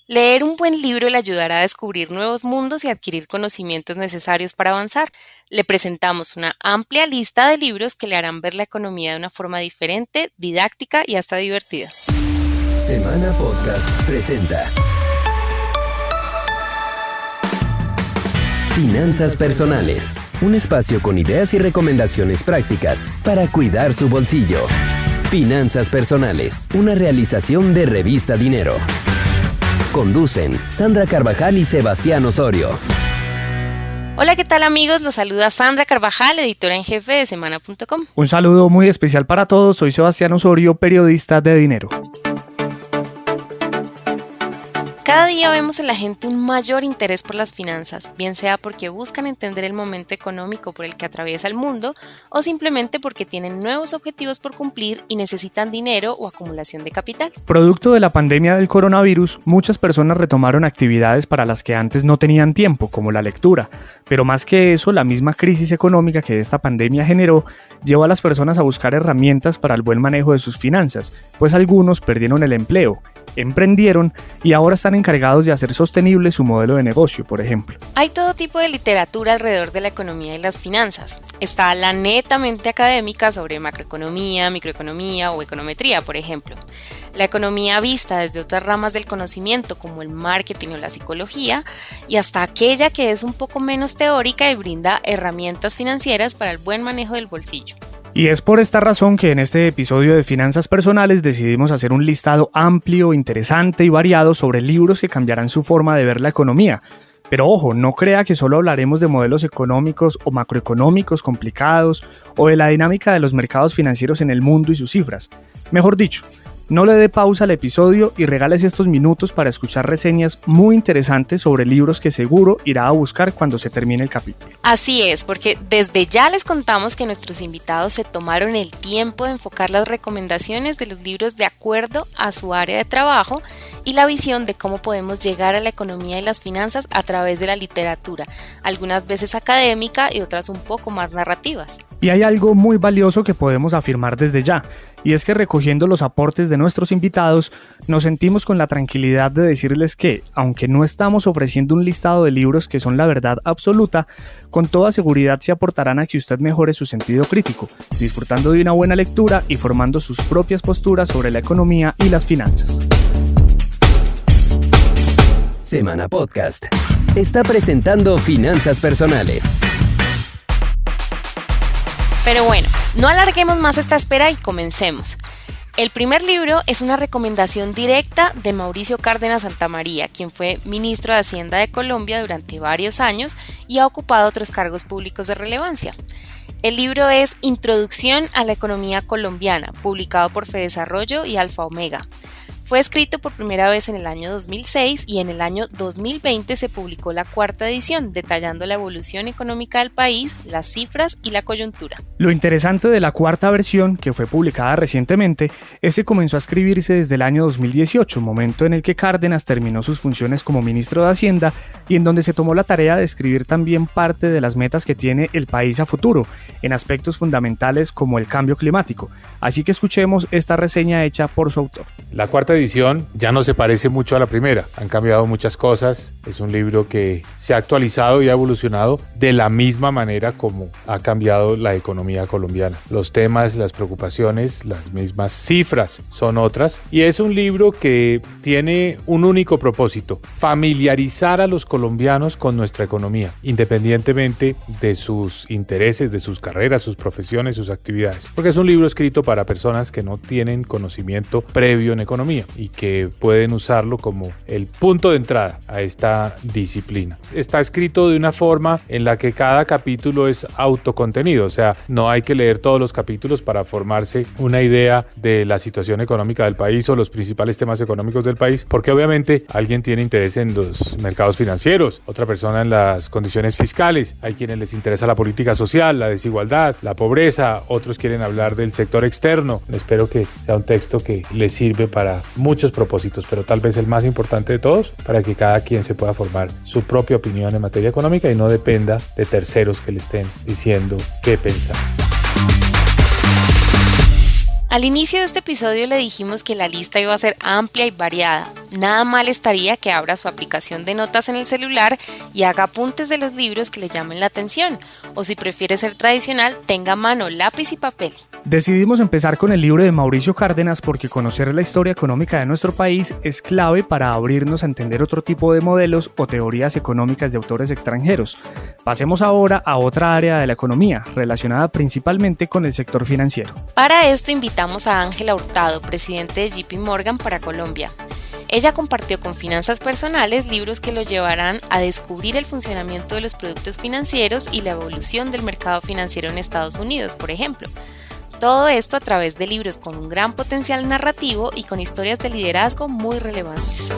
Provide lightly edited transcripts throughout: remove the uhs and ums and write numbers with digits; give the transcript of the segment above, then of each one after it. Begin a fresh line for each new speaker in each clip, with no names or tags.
Leer un buen libro le ayudará a descubrir nuevos mundos y adquirir conocimientos necesarios para avanzar. Le presentamos una amplia lista de libros que le harán ver la economía de una forma diferente, didáctica y hasta divertida.
Semana Podcast presenta Finanzas Personales, un espacio con ideas y recomendaciones prácticas para cuidar su bolsillo. Finanzas Personales, una realización de Revista Dinero. Conducen Sandra Carvajal y Sebastián Osorio.
Hola, ¿qué tal amigos? Los saluda Sandra Carvajal, editora en jefe de Semana.com.
Un saludo muy especial para todos, soy Sebastián Osorio, periodista de Dinero.
Cada día vemos en la gente un mayor interés por las finanzas, bien sea porque buscan entender el momento económico por el que atraviesa el mundo o simplemente porque tienen nuevos objetivos por cumplir y necesitan dinero o acumulación de capital.
Producto de la pandemia del coronavirus, muchas personas retomaron actividades para las que antes no tenían tiempo, como la lectura. Pero más que eso, la misma crisis económica que esta pandemia generó llevó a las personas a buscar herramientas para el buen manejo de sus finanzas, pues algunos perdieron el empleo, emprendieron y ahora están encargados de hacer sostenible su modelo de negocio, por ejemplo.
Hay todo tipo de literatura alrededor de la economía y las finanzas. Está la netamente académica sobre macroeconomía, microeconomía o econometría, por ejemplo. La economía vista desde otras ramas del conocimiento como el marketing o la psicología, y hasta aquella que es un poco menos teórica y brinda herramientas financieras para el buen manejo del bolsillo.
Y es por esta razón que en este episodio de Finanzas Personales decidimos hacer un listado amplio, interesante y variado sobre libros que cambiarán su forma de ver la economía. Pero ojo, no crea que solo hablaremos de modelos económicos o macroeconómicos complicados o de la dinámica de los mercados financieros en el mundo y sus cifras. Mejor dicho, no le dé pausa al episodio y regálese estos minutos para escuchar reseñas muy interesantes sobre libros que seguro irá a buscar cuando se termine el capítulo.
Así es, porque desde ya les contamos que nuestros invitados se tomaron el tiempo de enfocar las recomendaciones de los libros de acuerdo a su área de trabajo y la visión de cómo podemos llegar a la economía y las finanzas a través de la literatura, algunas veces académica y otras un poco más narrativas.
Y hay algo muy valioso que podemos afirmar desde ya, y es que recogiendo los aportes de nuestros invitados, nos sentimos con la tranquilidad de decirles que, aunque no estamos ofreciendo un listado de libros que son la verdad absoluta, con toda seguridad se aportarán a que usted mejore su sentido crítico, disfrutando de una buena lectura y formando sus propias posturas sobre la economía y las finanzas.
Semana Podcast está presentando Finanzas Personales.
Pero bueno, no alarguemos más esta espera y comencemos. El primer libro es una recomendación directa de Mauricio Cárdenas Santamaría, quien fue ministro de Hacienda de Colombia durante varios años y ha ocupado otros cargos públicos de relevancia. El libro es Introducción a la Economía Colombiana, publicado por Fedesarrollo y Alfa Omega. Fue escrito por primera vez en el año 2006 y en el año 2020 se publicó la cuarta edición, detallando la evolución económica del país, las cifras y la coyuntura.
Lo interesante de la cuarta versión, que fue publicada recientemente, es que comenzó a escribirse desde el año 2018, momento en el que Cárdenas terminó sus funciones como ministro de Hacienda y en donde se tomó la tarea de escribir también parte de las metas que tiene el país a futuro, en aspectos fundamentales como el cambio climático. Así que escuchemos esta reseña hecha por su autor.
La cuarta edición ya no se parece mucho a la primera, han cambiado muchas cosas, es un libro que se ha actualizado y ha evolucionado de la misma manera como ha cambiado la economía colombiana. Los temas, las preocupaciones, las mismas cifras son otras y es un libro que tiene un único propósito: familiarizar a los colombianos con nuestra economía, independientemente de sus intereses, de sus carreras, sus profesiones, sus actividades, porque es un libro escrito para personas que no tienen conocimiento previo en economía y que pueden usarlo como el punto de entrada a esta disciplina. Está escrito de una forma en la que cada capítulo es autocontenido, o sea, no hay que leer todos los capítulos para formarse una idea de la situación económica del país o los principales temas económicos del país, porque obviamente alguien tiene interés en los mercados financieros, otra persona en las condiciones fiscales, hay quienes les interesa la política social, la desigualdad, la pobreza, otros quieren hablar del sector externo. Espero que sea un texto que les sirve para muchos propósitos, pero tal vez el más importante de todos, para que cada quien se pueda formar su propia opinión en materia económica y no dependa de terceros que le estén diciendo qué pensar.
Al inicio de este episodio le dijimos que la lista iba a ser amplia y variada. nada mal estaría que abra su aplicación de notas en el celular y haga apuntes de los libros que le llamen la atención, o si prefiere ser tradicional, tenga a mano lápiz y papel.
Decidimos empezar con el libro de Mauricio Cárdenas porque conocer la historia económica de nuestro país es clave para abrirnos a entender otro tipo de modelos o teorías económicas de autores extranjeros. Pasemos ahora a otra área de la economía, relacionada principalmente con el sector financiero.
Para esto invitamos a Ángela Hurtado, presidente de JP Morgan para Colombia. Ella compartió con Finanzas Personales libros que lo llevarán a descubrir el funcionamiento de los productos financieros y la evolución del mercado financiero en Estados Unidos, por ejemplo. Todo esto a través de libros con un gran potencial narrativo y con historias de liderazgo muy relevantes.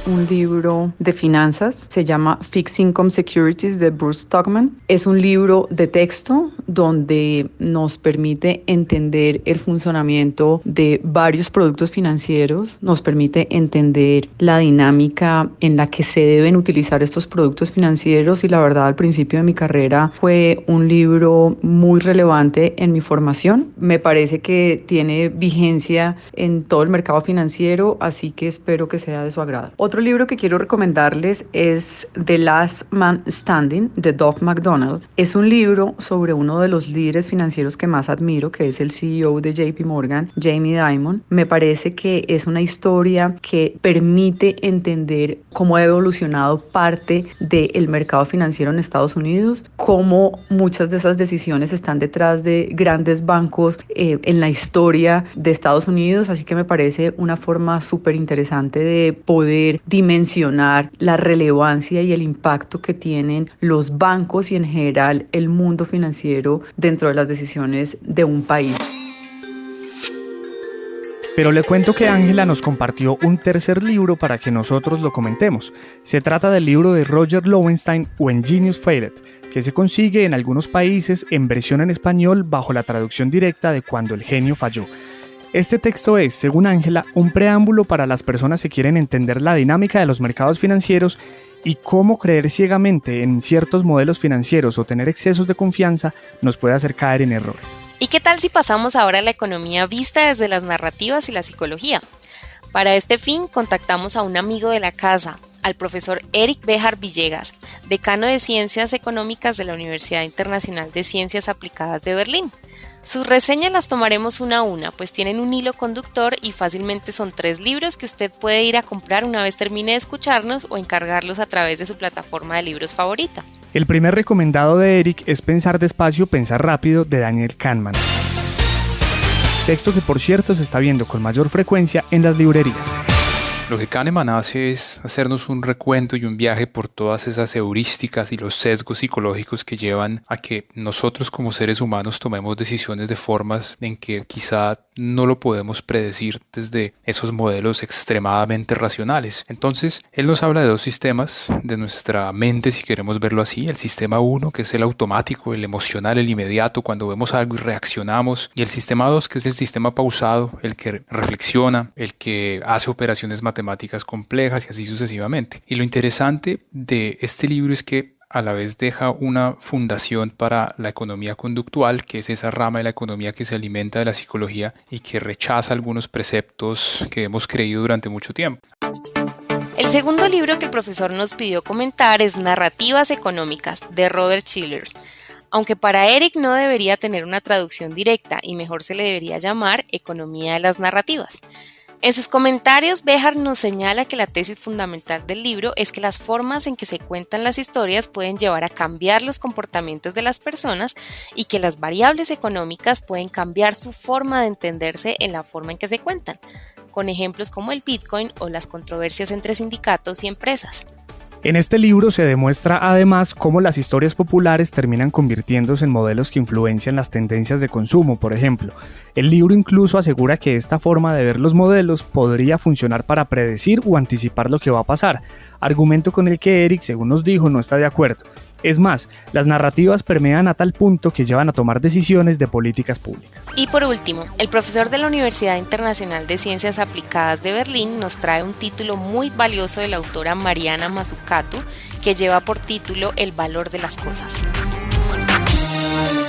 Un libro de finanzas, se llama Fixed Income Securities de Bruce Tuchman. Es un libro de texto donde nos permite entender el funcionamiento de varios productos financieros, nos permite entender la dinámica en la que se deben utilizar estos productos financieros y la verdad al principio de mi carrera fue un libro muy relevante en mi formación. Me parece que tiene vigencia en todo el mercado financiero, así que espero que sea de su agrado. Otro libro que quiero recomendarles es The Last Man Standing de Doug McDonald. Es un libro sobre uno de los líderes financieros que más admiro, que es el CEO de JP Morgan, Jamie Dimon. Me parece que es una historia que permite entender cómo ha evolucionado parte del mercado financiero en Estados Unidos, cómo muchas de esas decisiones están detrás de grandes bancos en la historia de Estados Unidos, así que me parece una forma súper interesante de poder dimensionar la relevancia y el impacto que tienen los bancos y en general el mundo financiero dentro de las decisiones de un país.
Pero le cuento que Ángela nos compartió un tercer libro para que nosotros lo comentemos. Se trata del libro de Roger Lowenstein, When Genius Failed, que se consigue en algunos países en versión en español bajo la traducción directa de Cuando el genio falló. Este texto es, según Ángela, un preámbulo para las personas que quieren entender la dinámica de los mercados financieros y cómo creer ciegamente en ciertos modelos financieros o tener excesos de confianza nos puede hacer caer en errores.
¿Y qué tal si pasamos ahora a la economía vista desde las narrativas y la psicología? Para este fin, contactamos a un amigo de la casa, al profesor Eric Béjar Villegas, decano de Ciencias Económicas de la Universidad Internacional de Ciencias Aplicadas de Berlín. Sus reseñas las tomaremos una a una, pues tienen un hilo conductor y fácilmente son 3 libros que usted puede ir a comprar una vez termine de escucharnos o encargarlos a través de su plataforma de libros favorita.
El primer recomendado de Eric es Pensar despacio, pensar rápido, de Daniel Kahneman. Texto que, por cierto, se está viendo con mayor frecuencia en las librerías.
Lo que Kahneman hace es hacernos un recuento y un viaje por todas esas heurísticas y los sesgos psicológicos que llevan a que nosotros como seres humanos tomemos decisiones de formas en que quizá no lo podemos predecir desde esos modelos extremadamente racionales. Entonces, él nos habla de 2 sistemas de nuestra mente, si queremos verlo así. El sistema 1, que es el automático, el emocional, el inmediato, cuando vemos algo y reaccionamos. Y el sistema 2, que es el sistema pausado, el que reflexiona, el que hace operaciones matemáticas complejas y así sucesivamente. Y lo interesante de este libro es que a la vez deja una fundación para la economía conductual, que es esa rama de la economía que se alimenta de la psicología y que rechaza algunos preceptos que hemos creído durante mucho tiempo.
El segundo libro que el profesor nos pidió comentar es Narrativas Económicas, de Robert Shiller. Aunque para Eric no debería tener una traducción directa y mejor se le debería llamar Economía de las Narrativas. En sus comentarios, Béjar nos señala que la tesis fundamental del libro es que las formas en que se cuentan las historias pueden llevar a cambiar los comportamientos de las personas y que las variables económicas pueden cambiar su forma de entenderse en la forma en que se cuentan, con ejemplos como el Bitcoin o las controversias entre sindicatos y empresas.
En este libro se demuestra además cómo las historias populares terminan convirtiéndose en modelos que influencian las tendencias de consumo, por ejemplo. El libro incluso asegura que esta forma de ver los modelos podría funcionar para predecir o anticipar lo que va a pasar, argumento con el que Eric, según nos dijo, no está de acuerdo. Es más, las narrativas permean a tal punto que llevan a tomar decisiones de políticas públicas.
Y por último, el profesor de la Universidad Internacional de Ciencias Aplicadas de Berlín nos trae un título muy valioso de la autora Mariana Mazzucato, que lleva por título El valor de las cosas.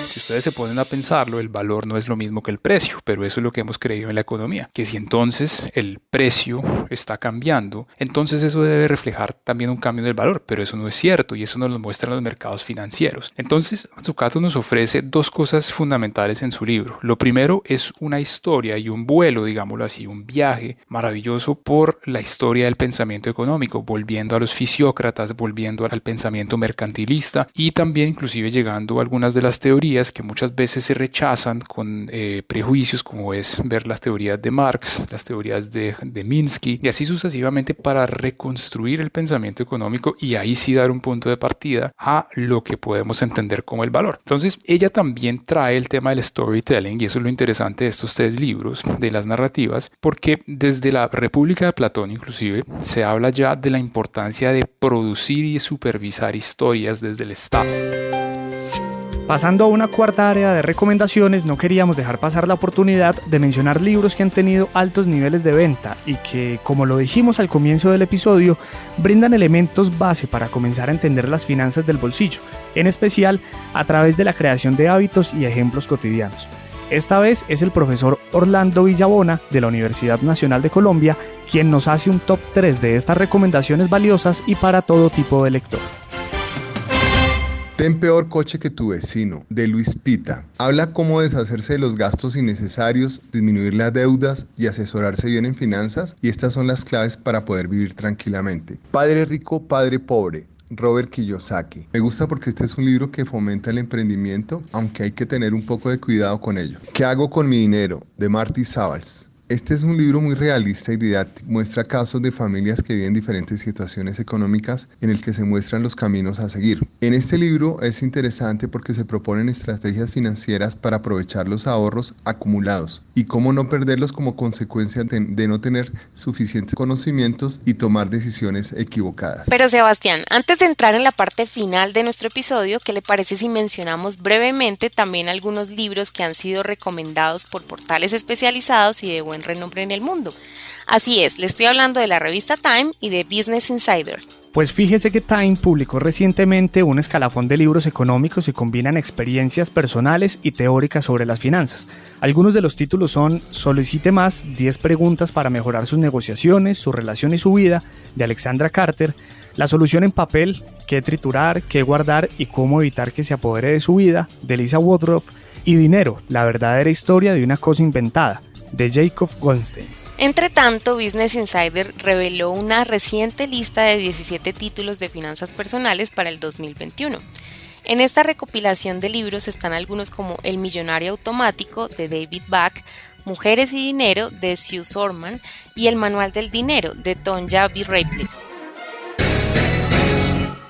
Si ustedes se ponen a pensarlo, el valor no es lo mismo que el precio, pero eso es lo que hemos creído en la economía, que si entonces el precio está cambiando, entonces eso debe reflejar también un cambio en el valor, pero eso no es cierto y eso nos lo muestran los mercados financieros. Entonces, Mazzucato nos ofrece dos cosas fundamentales en su libro. Lo primero es una historia y un vuelo, digámoslo así, un viaje maravilloso por la historia del pensamiento económico, volviendo a los fisiócratas, volviendo al pensamiento mercantilista y también inclusive llegando a algunas de las teorías que muchas veces se rechazan con prejuicios, como es ver las teorías de Marx, las teorías de Minsky y así sucesivamente, para reconstruir el pensamiento económico y ahí sí dar un punto de partida a lo que podemos entender como el valor. Entonces ella también trae el tema del storytelling y eso es lo interesante de estos tres libros, de las narrativas, porque desde la República de Platón inclusive se habla ya de la importancia de producir y supervisar historias desde el Estado.
Pasando a una cuarta área de recomendaciones, no queríamos dejar pasar la oportunidad de mencionar libros que han tenido altos niveles de venta y que, como lo dijimos al comienzo del episodio, brindan elementos base para comenzar a entender las finanzas del bolsillo, en especial a través de la creación de hábitos y ejemplos cotidianos. Esta vez es el profesor Orlando Villabona de la Universidad Nacional de Colombia quien nos hace un top 3 de estas recomendaciones valiosas y para todo tipo de lector.
Ten peor coche que tu vecino, de Luis Pita. Habla cómo deshacerse de los gastos innecesarios, disminuir las deudas y asesorarse bien en finanzas, y estas son las claves para poder vivir tranquilamente. Padre rico, padre pobre. Robert Kiyosaki. Me gusta porque este es un libro que fomenta el emprendimiento, aunque hay que tener un poco de cuidado con ello. ¿Qué hago con mi dinero? De Marty Savals. Este es un libro muy realista y didáctico. Muestra casos de familias que viven diferentes situaciones económicas en el que se muestran los caminos a seguir. En este libro es interesante porque se proponen estrategias financieras para aprovechar los ahorros acumulados y cómo no perderlos como consecuencia de no tener suficientes conocimientos y tomar decisiones equivocadas.
Pero Sebastián, antes de entrar en la parte final de nuestro episodio, ¿qué le parece si mencionamos brevemente también algunos libros que han sido recomendados por portales especializados y de buen renombre en el mundo? Así es, le estoy hablando de la revista Time y de Business Insider.
Pues fíjese que Time publicó recientemente un escalafón de libros económicos que combinan experiencias personales y teóricas sobre las finanzas. Algunos de los títulos son Solicite más, 10 preguntas para mejorar sus negociaciones, su relación y su vida, de Alexandra Carter, La solución en papel, qué triturar, qué guardar y cómo evitar que se apodere de su vida, de Lisa Woodruff, y Dinero, la verdadera historia de una cosa inventada, de Jacob Goldstein.
Entre tanto, Business Insider reveló una reciente lista de 17 títulos de finanzas personales para el 2021. En esta recopilación de libros están algunos como El millonario automático de David Back, Mujeres y dinero de Sue Sorman y El manual del dinero de Tonya B. Rapley.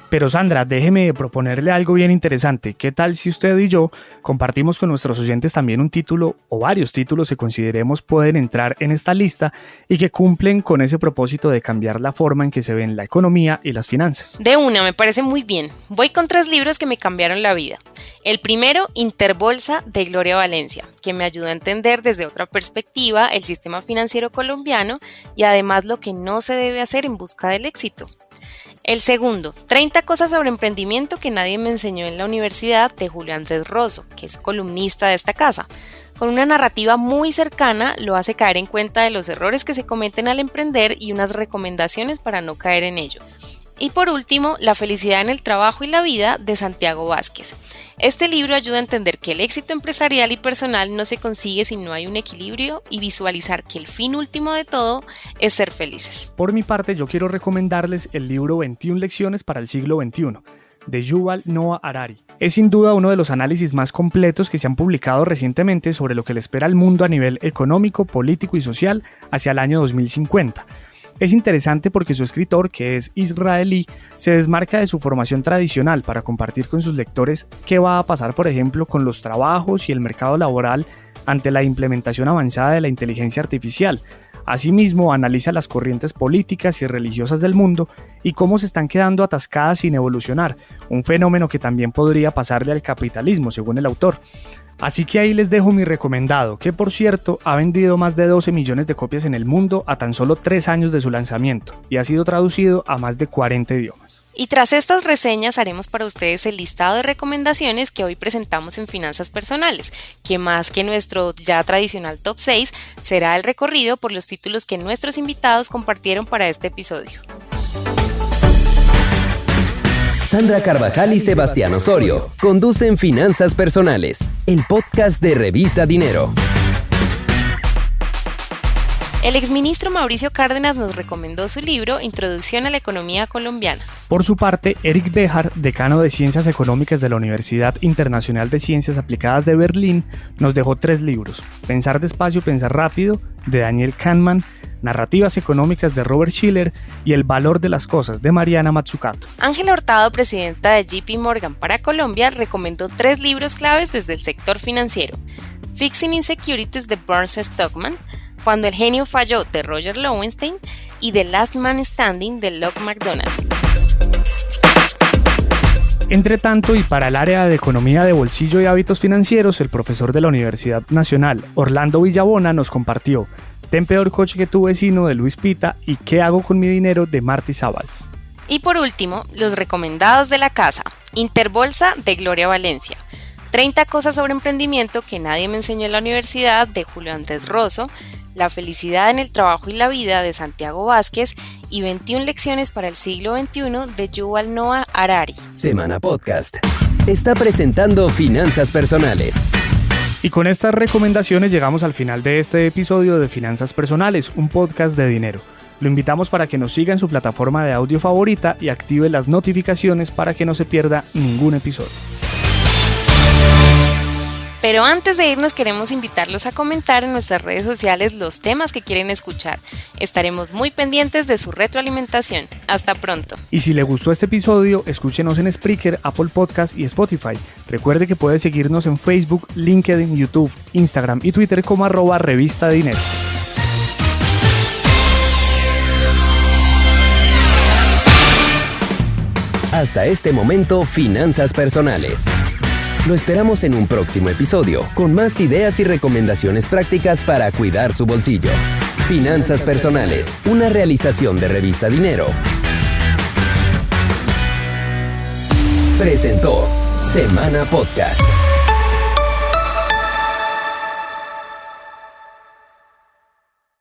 Pero Sandra, déjeme proponerle algo bien interesante. ¿Qué tal si usted y yo compartimos con nuestros oyentes también un título o varios títulos que consideremos pueden entrar en esta lista y que cumplen con ese propósito de cambiar la forma en que se ven la economía y las finanzas?
De una, me parece muy bien. Voy con 3 libros que me cambiaron la vida. El primero, Interbolsa, de Gloria Valencia, que me ayudó a entender desde otra perspectiva el sistema financiero colombiano y además lo que no se debe hacer en busca del éxito. El segundo, 30 cosas sobre emprendimiento que nadie me enseñó en la universidad, de Julio Andrés Rosso, que es columnista de esta casa. Con una narrativa muy cercana, lo hace caer en cuenta de los errores que se cometen al emprender y unas recomendaciones para no caer en ello. Y por último, La felicidad en el trabajo y la vida, de Santiago Vázquez. Este libro ayuda a entender que el éxito empresarial y personal no se consigue si no hay un equilibrio y visualizar que el fin último de todo es ser felices.
Por mi parte, yo quiero recomendarles el libro 21 lecciones para el siglo XXI, de Yuval Noah Harari. Es sin duda uno de los análisis más completos que se han publicado recientemente sobre lo que le espera al mundo a nivel económico, político y social hacia el año 2050. Es interesante porque su escritor, que es israelí, se desmarca de su formación tradicional para compartir con sus lectores qué va a pasar, por ejemplo, con los trabajos y el mercado laboral ante la implementación avanzada de la inteligencia artificial. Asimismo, analiza las corrientes políticas y religiosas del mundo y cómo se están quedando atascadas sin evolucionar, un fenómeno que también podría pasarle al capitalismo, según el autor. Así que ahí les dejo mi recomendado, que por cierto ha vendido más de 12 millones de copias en el mundo a tan solo 3 años de su lanzamiento y ha sido traducido a más de 40 idiomas.
Y tras estas reseñas haremos para ustedes el listado de recomendaciones que hoy presentamos en Finanzas Personales, que más que nuestro ya tradicional top 6, será el recorrido por los títulos que nuestros invitados compartieron para este episodio.
Sandra Carvajal y Sebastián Osorio conducen Finanzas Personales, el podcast de Revista Dinero.
El exministro Mauricio Cárdenas nos recomendó su libro Introducción a la Economía Colombiana.
Por su parte, Eric Béjar, decano de Ciencias Económicas de la Universidad Internacional de Ciencias Aplicadas de Berlín, nos dejó 3 libros: Pensar despacio, pensar rápido, de Daniel Kahneman, Narrativas económicas de Robert Shiller y El valor de las cosas de Mariana Mazzucato.
Ángela Hurtado, presidenta de JP Morgan para Colombia, recomendó 3 libros claves desde el sector financiero: Fixing Insecurities de Burns Stockman, Cuando el genio falló de Roger Lowenstein y The Last Man Standing de Locke McDonald.
Entre tanto, y para el área de economía de bolsillo y hábitos financieros, el profesor de la Universidad Nacional, Orlando Villabona, nos compartió Ten peor coche que tu vecino de Luis Pita y ¿Qué hago con mi dinero? De Marty Sábals.
Y por último, los recomendados de la casa: Interbolsa de Gloria Valencia, 30 cosas sobre emprendimiento que nadie me enseñó en la universidad de Julio Andrés Rosso, La felicidad en el trabajo y la vida de Santiago Vázquez y 21 lecciones para el siglo XXI de Yuval Noah Harari.
Semana Podcast está presentando Finanzas Personales.
Y con estas recomendaciones llegamos al final de este episodio de Finanzas Personales, un podcast de dinero. Lo invitamos para que nos siga en su plataforma de audio favorita y active las notificaciones para que no se pierda ningún episodio.
Pero antes de irnos queremos invitarlos a comentar en nuestras redes sociales los temas que quieren escuchar. Estaremos muy pendientes de su retroalimentación. Hasta pronto.
Y si le gustó este episodio, escúchenos en Spreaker, Apple Podcast y Spotify. Recuerde que puede seguirnos en Facebook, LinkedIn, YouTube, Instagram y Twitter como @Revista Dinero.
Hasta este momento, Finanzas Personales. Lo esperamos en un próximo episodio, con más ideas y recomendaciones prácticas para cuidar su bolsillo. Finanzas Personales, una realización de Revista Dinero. Presentó Semana Podcast.